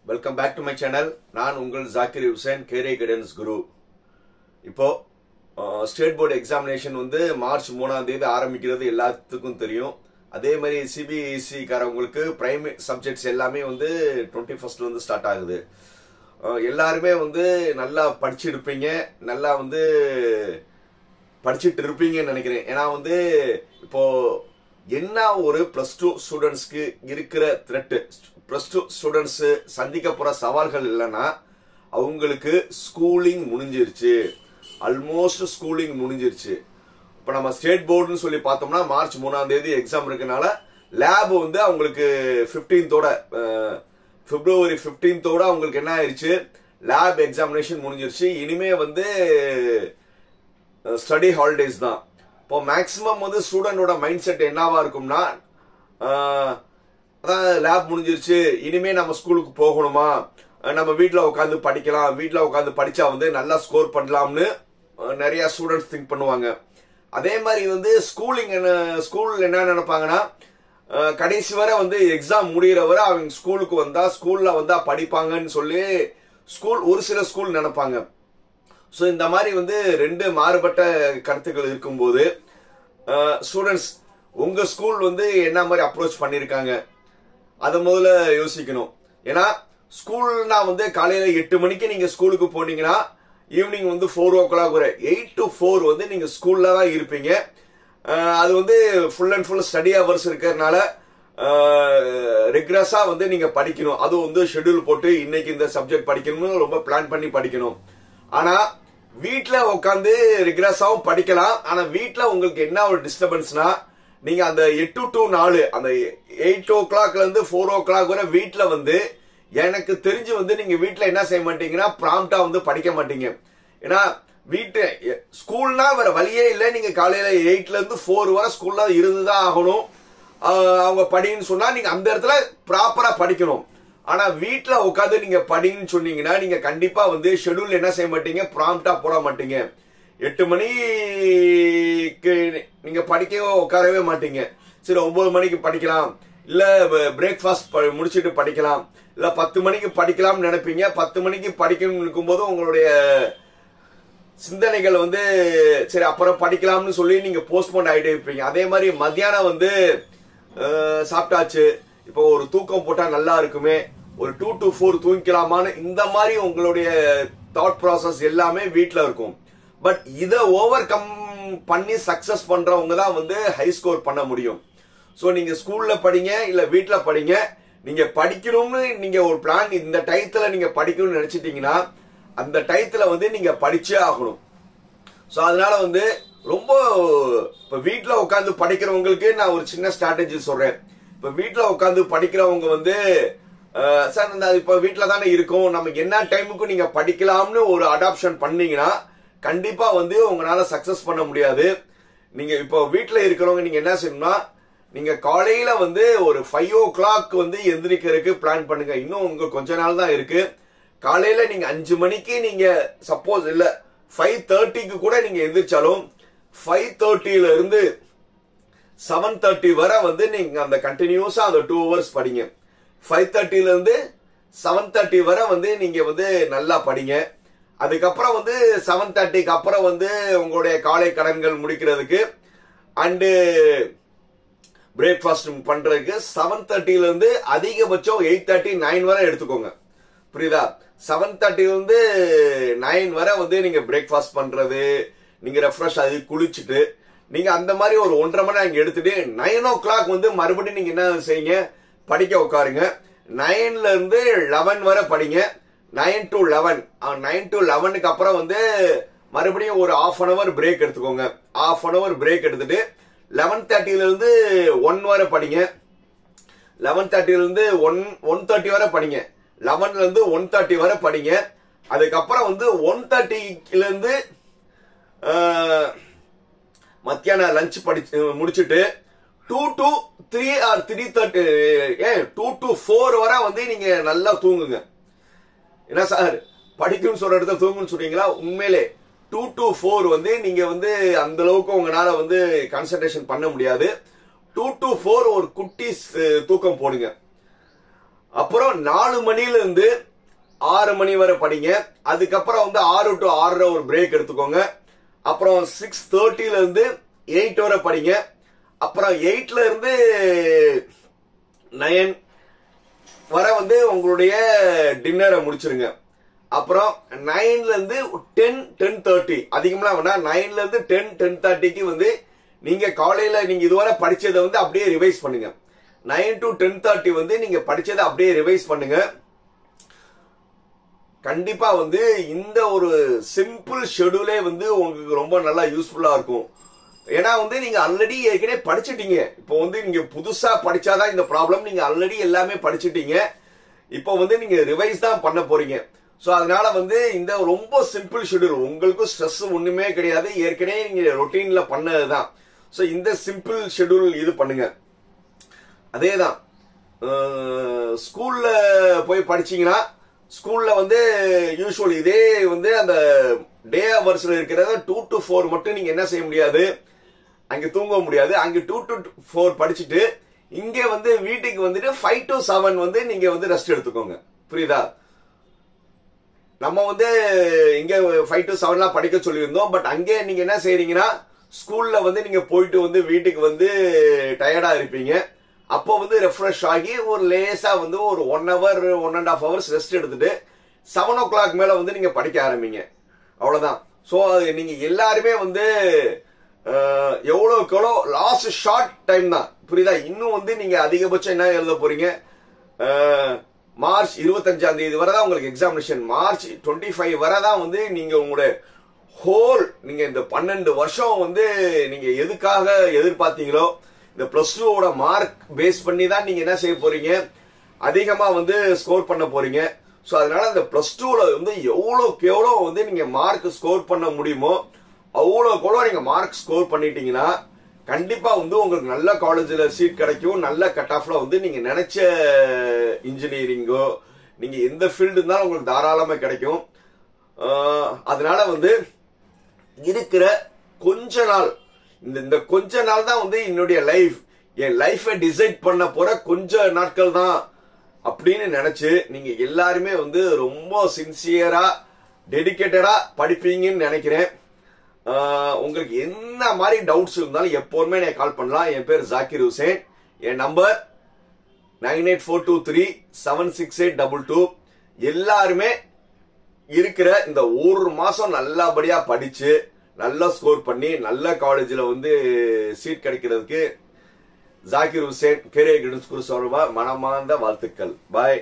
Welcome back to my channel. நான் உங்கள் Zakir Hussain, career guidance Guru. இப்போ ஸ்டேட் போர்டு எக்ஸாமினேஷன் வந்து மார்ச் 3ஆம் தேதி ஆரம்பிக்கிறது எல்லாத்துக்கும் தெரியும். அதே மாதிரி சிபிஎஸ்சி காரவங்களுக்கு பிரைமரி சப்ஜெக்ட்ஸ் எல்லாமே வந்து 21st வந்து ஸ்டார்ட் ஆகுது. எல்லாருமே வந்து நல்லா படிச்சிருப்பீங்க, நல்லா வந்து படிச்சுட்டு இருப்பீங்கன்னு நினைக்கிறேன். ஏன்னா வந்து இப்போ என்ன ஒரு +2 ஸ்டூடெண்ட்ஸ்க்கு இருக்கிற த்ரெட், +2 ஸ்டூடெண்ட்ஸ் சந்திக்க போற சவால்கள் இல்லைன்னா அவங்களுக்கு ஸ்கூலிங் முடிஞ்சிருச்சு, ஆல்மோஸ்ட் ஸ்கூலிங் முடிஞ்சிருச்சு. இப்ப நம்ம ஸ்டேட் போர்டுன்னு சொல்லி பார்த்தோம்னா மார்ச் 3ஆம் தேதி எக்ஸாம் இருக்கனால லேப் வந்து அவங்களுக்கு 15th பிப்ரவரி 15th அவங்களுக்கு என்ன ஆயிருச்சு, லேப் எக்ஸாமினேஷன் முடிஞ்சிருச்சு. இனிமே வந்து ஸ்டடி ஹாலிடேஸ் தான். இப்போ மேக்சிமம் வந்து ஸ்டூடெண்டோட மைண்ட் செட் என்னவா இருக்கும்னா, அதான் லேப் முடிஞ்சிருச்சு, இனிமே நம்ம ஸ்கூலுக்கு போகணுமா, நம்ம வீட்டில் உட்காந்து படிக்கலாம், வீட்டில் உட்காந்து படிச்சா வந்து நல்லா ஸ்கோர் பண்ணலாம்னு நிறைய ஸ்டூடெண்ட்ஸ் திங்க் பண்ணுவாங்க. அதே மாதிரி வந்து ஸ்கூல் என்ன நினைப்பாங்கன்னா, கடைசி வரை வந்து எக்ஸாம் முடிகிற வரை அவங்க ஸ்கூலுக்கு வந்தா ஸ்கூல்ல வந்தா படிப்பாங்கன்னு சொல்லி ஒரு சில ஸ்கூல் நினைப்பாங்க. ஸோ இந்த மாதிரி வந்து ரெண்டு மாறுபட்ட கருத்துக்கள் இருக்கும்போது ஸ்டூடெண்ட்ஸ் உங்க ஸ்கூல் வந்து என்ன மாதிரி அப்ரோச் பண்ணிருக்காங்க அதை முதல்ல யோசிக்கணும். ஏன்னா ஸ்கூல்னா வந்து காலையில 8 மணிக்கு நீங்க ஸ்கூலுக்கு போனீங்கன்னா ஈவினிங் வந்து 4 o'clock வரை 8 to 4 வந்து நீங்க ஸ்கூல்ல தான் இருப்பீங்க. அது வந்து full and full study hours இருக்கிறதுனால ரெகுலரா வந்து நீங்க படிக்கணும். அது வந்து ஷெட்யூல் போட்டு இன்னைக்கு இந்த சப்ஜெக்ட் படிக்கணும்னு ரொம்ப பிளான் பண்ணி படிக்கணும். ஆனா வீட்டுல உட்காந்து ரெகுலராவும் படிக்கலாம். ஆனா வீட்டுல உங்களுக்கு என்ன ஒரு டிஸ்டர்பன்ஸ்னா, நீங்க அந்த 8 to 4 அந்த 8 o'clockல இருந்து 4 o'clock வரை வீட்டுல வந்து எனக்கு தெரிஞ்சு வந்து நீங்க வீட்டுல என்ன செய்ய மாட்டீங்கன்னா ப்ராம்ப்டா வந்து படிக்க மாட்டீங்க. ஏன்னா ஸ்கூல்னா வேற வழியே இல்லை, நீங்க காலையில 8ல இருந்து 4 வரை ஸ்கூல்ல இருந்துதான் ஆகணும். அவங்க படின்னு சொன்னா நீங்க அந்த இடத்துல ப்ராப்பரா படிக்கணும். ஆனா வீட்டுல உட்காந்து நீங்க படின்னு சொன்னீங்கன்னா நீங்க கண்டிப்பா வந்து ஷெட்யூல் என்ன செய்ய மாட்டீங்க, ப்ராம்ப்டா போட மாட்டீங்க. 8 மணிக்கு நீங்க படிக்கவே உட்காரவே மாட்டீங்க. சரி 9 மணிக்கு படிக்கலாம், இல்ல பிரேக்ஃபாஸ்ட் முடிச்சிட்டு படிக்கலாம், இல்ல 10 மணிக்கு படிக்கலாம்னு நினைப்பீங்க. 10 மணிக்கு படிக்கணும்னு இருக்கும்போது உங்களுடைய சிந்தனைகள் வந்து சரி அப்புறம் படிக்கலாம்னு சொல்லி நீங்க போஸ்ட்போன் ஆகிட்டே இருப்பீங்க. அதே மாதிரி மத்தியானம் வந்து சாப்பிட்டாச்சு, இப்போ ஒரு தூக்கம் போட்டா நல்லா இருக்குமே, ஒரு 2 to 4 தூங்கிக்கலாமான்னு இந்த மாதிரி உங்களுடைய தாட் ப்ராசஸ் எல்லாமே வீட்டில் இருக்கும். பட் இதை ஓவர் கம் பண்ணி சக்சஸ் பண்றவங்க தான் வந்து ஹை ஸ்கோர் பண்ண முடியும். ஸோ நீங்க ஸ்கூல்ல படிங்க இல்ல வீட்டில் படிங்க, நீங்க படிக்கணும்னு நீங்க ஒரு பிளான் இந்த டயத்துல நீங்க படிக்கணும்னு நினைச்சிட்டீங்கன்னா அந்த டயத்துல வந்து நீங்க படிச்சே ஆகணும். ஸோ அதனால வந்து ரொம்ப இப்ப வீட்டில் உட்காந்து படிக்கிறவங்களுக்கு நான் ஒரு சின்ன ஸ்ட்ராட்டஜி சொல்றேன். இப்ப வீட்டுல உட்காந்து படிக்கிறவங்க வந்து சார் இப்ப வீட்டுல தானே இருக்கும், நமக்கு என்ன டைமுக்கும் நீங்க படிக்கலாம்னு ஒரு அடாப்ஷன் பண்ணீங்கன்னா கண்டிப்பா வந்து உங்களால சக்சஸ் பண்ண முடியாது. நீங்க இப்போ வீட்டுல இருக்கிறவங்க நீங்க என்ன செய்யணும்னா, நீங்க காலையில வந்து ஒரு 5 o'clock வந்து எந்திரிக்கிறதுக்கு பிளான் பண்ணுங்க. இன்னும் உங்களுக்கு கொஞ்ச நாள் தான் இருக்கு. காலையில நீங்க 5 மணிக்கு நீங்க சப்போஸ் இல்ல 5:30க்கு கூட நீங்க எந்திரிச்சாலும் 5:30ல இருந்து 7:30 வரை வந்து நீங்க அந்த கண்டினியூஸா அந்த 2 hours படிங்க. 5:30ல இருந்து 7:30 வரை வந்து நீங்க வந்து நல்லா படிங்க. அதுக்கப்புறம் வந்து 7:30க்கு அப்புறம் வந்து உங்களுடைய காலை கடன்கள் முடிக்கிறதுக்கு அண்டு பிரேக்ஃபாஸ்ட் பண்றதுக்கு 7:30ல இருந்து அதிகபட்சம் 8:30 9 வரை எடுத்துக்கோங்க. புரியுதா? 7:30ல இருந்து 9 வரை வந்து நீங்க பிரேக்ஃபாஸ்ட் பண்றது, நீங்க ரெஃப்ரெஷ் ஆகி குளிச்சுட்டு நீங்க அந்த மாதிரி ஒரு 1.5 மணி நேரம் எடுத்துட்டு 9 o'clock வந்து மறுபடியும் நீங்க என்ன செய்யுங்க, படிக்க உட்காருங்க. 9ல இருந்து 11 வரை படிங்க. 9 to 11 9 to 11க்கு அப்புறம் வந்து மறுபடியும் ஒரு 1/2 hour பிரேக் எடுத்துக்கோங்க. 1/2 hour பிரேக் எடுத்துட்டு 11:30ல இருந்து 1 வரை படிங்க. 11:30ல இருந்து 1:30 வரை படிங்க. 11ல இருந்து 1:30 வரை படிங்க. அதுக்கப்புறம் வந்து 1:30ல இருந்து மத்தியானம் லஞ்ச் முடிச்சுட்டு 2 to 3 or 3:30 2 to 4 வரை வந்து நீங்க நல்லா தூங்குங்க. என்ன சார் படிக்கணும்னு சொல்ற இடத்துல தூங்குன்னு சொல்றீங்களா? உண்மையிலே 2 to 4 வந்து நீங்க வந்து அந்த அளவுக்கு உங்களால வந்து கான்சென்ட்ரேஷன் பண்ண முடியாது. 2 to 4 ஒரு குட்டி தூக்கம் போடுங்க. அப்புறம் 4 மணில இருந்து 6 மணி வரை படிங்க. அதுக்கப்புறம் வந்து 6 to 6:30 ஒரு பிரேக் எடுத்துக்கோங்க. அப்புறம் 6:30ல இருந்து 8 வரை படிங்க. அப்புறம் 8ல இருந்து 9 வரை வந்து உங்களுடைய டின்னரை முடிச்சிருங்க. அப்புறம் 9ல இருந்து 10:30 அதிகமா வேணா 9ல இருந்து 10:30க்கு வந்து நீங்க காலையில நீங்க இதுவரை படிச்சதை வந்து அப்படியே ரிவைஸ் பண்ணுங்க. 9 to 10:30 வந்து நீங்க படிச்சதை அப்படியே ரிவைஸ் பண்ணுங்க. கண்டிப்பா வந்து இந்த ஒரு சிம்பிள் ஷெட்யூலே வந்து உங்களுக்கு ரொம்ப நல்லா யூஸ்ஃபுல்லா இருக்கும். ஏன்னா வந்து நீங்க ஆல்ரெடி ஏற்கனவே படிச்சுட்டீங்க. இப்போ வந்து நீங்க புதுசா படிச்சாதான் இந்த ப்ராப்ளம். நீங்க ஆல்ரெடி எல்லாமே படிச்சுட்டீங்க. இப்போ வந்து நீங்க ரிவைஸ் தான் பண்ண போறீங்க. சோ அதனால வந்து இந்த ரொம்ப சிம்பிள் ஷெட்யூல், உங்களுக்கு ஸ்ட்ரெஸ் ஒண்ணுமே கிடையாது. ஏற்கனவே நீங்க ரொட்டீன்ல பண்ணதுதான். சோ இந்த சிம்பிள் ஷெட்யூல் இது பண்ணுங்க. அதேதான் ஸ்கூல்ல போய் படிச்சீங்கன்னா ஸ்கூல்ல வந்து யூசுவல் இதே வந்து அந்த டே ஹவர்ஸ்ல இருக்கிறத 2 to 4 மட்டும் நீங்க என்ன செய்ய முடியாது, அங்க தூங்க முடியாது. அங்க 2 to 4 படிச்சுட்டு இங்க வந்து வீட்டுக்கு வந்துட்டு 5 to 7 வந்து நீங்க வந்து ரெஸ்ட் எடுத்துக்கோங்க. புரியுதா? நம்ம வந்து இங்க 5 to 7 படிக்க சொல்லியிருந்தோம். பட் அங்கே நீங்க என்ன செய்றீங்கன்னா ஸ்கூல்ல வந்து நீங்க போயிட்டு வந்து வீட்டுக்கு வந்து டயர்டா இருப்பீங்க. அப்போ வந்து ரெஃப்ரெஷ் ஆகி ஒரு லேசா வந்து ஒரு 1 hour 1.5 hours ரெஸ்ட் எடுத்துட்டு 7 o'clock மேல வந்து நீங்க படிக்க ஆரம்பிங்க. அவ்வளவுதான். சோ நீங்க எல்லாருமே வந்து எவ்வளவுக்கு எவ்வளோ லாஸ்ட் ஷார்ட் டைம் தான். புரியுதா? இன்னும் வந்து நீங்க அதிகபட்சம் என்ன எழுத போறீங்க, மார்ச் 25ஆம் தேதி வரை தான் உங்களுக்கு எக்ஸாமினேஷன். மார்ச் 25 வரை தான் வந்து நீங்க உங்களுடைய ஹோல் நீங்க இந்த 12 வருஷம் வந்து நீங்க எதுக்காக எதிர்பார்த்தீங்களோ இந்த +2 மார்க் பேஸ் பண்ணி தான் நீங்க என்ன செய்ய போறீங்க, அதிகமா வந்து ஸ்கோர் பண்ண போறீங்க. சோ அதனால இந்த +2ல வந்து எவ்வளவுக்கு எவ்வளவு வந்து நீங்க மார்க் ஸ்கோர் பண்ண முடியுமோ அவ்வளவுக்கு எவ்வளவு நீங்க மார்க் ஸ்கோர் பண்ணிட்டீங்கன்னா கண்டிப்பா வந்து உங்களுக்கு நல்ல காலேஜ்ல சீட் கிடைக்கும். நல்ல கட் ஆஃப்ல வந்து நீங்க நினைச்ச இன்ஜினியரிங்கோ நீங்க எந்த ஃபீல்டு இருந்தாலும் உங்களுக்கு தாராளமா கிடைக்கும். அதனால வந்து இருக்கிற கொஞ்ச நாள் இந்த கொஞ்ச நாள் தான் வந்து என்னுடைய லைஃப், என் லைஃபை டிசைட் பண்ண போற கொஞ்ச நாட்கள் தான் அப்படின்னு நினைச்சு நீங்க எல்லாருமே வந்து ரொம்ப சின்சியரா டெடிகேட்டடா படிப்பீங்கன்னு நினைக்கிறேன். உங்களுக்கு என்ன மாதிரி டவுட்ஸ் இருந்தாலும் எப்பவுமே நான் கால் பண்ணலாம். என் பேர் ஜாக்கிர் ஹுசேன். என் நம்பர் 9842376822. எல்லாருமே இருக்கிற இந்த ஒரு மாசம் நல்லபடியா படிச்சு நல்லா ஸ்கோர் பண்ணி நல்ல காலேஜ்ல வந்து சீட் கிடைக்கிறதுக்கு ஜாக்கிர் ஹுசேன் கேரியர் கைடன்ஸ் குரு சார்பா மனமார்ந்த வாழ்த்துக்கள். பாய்.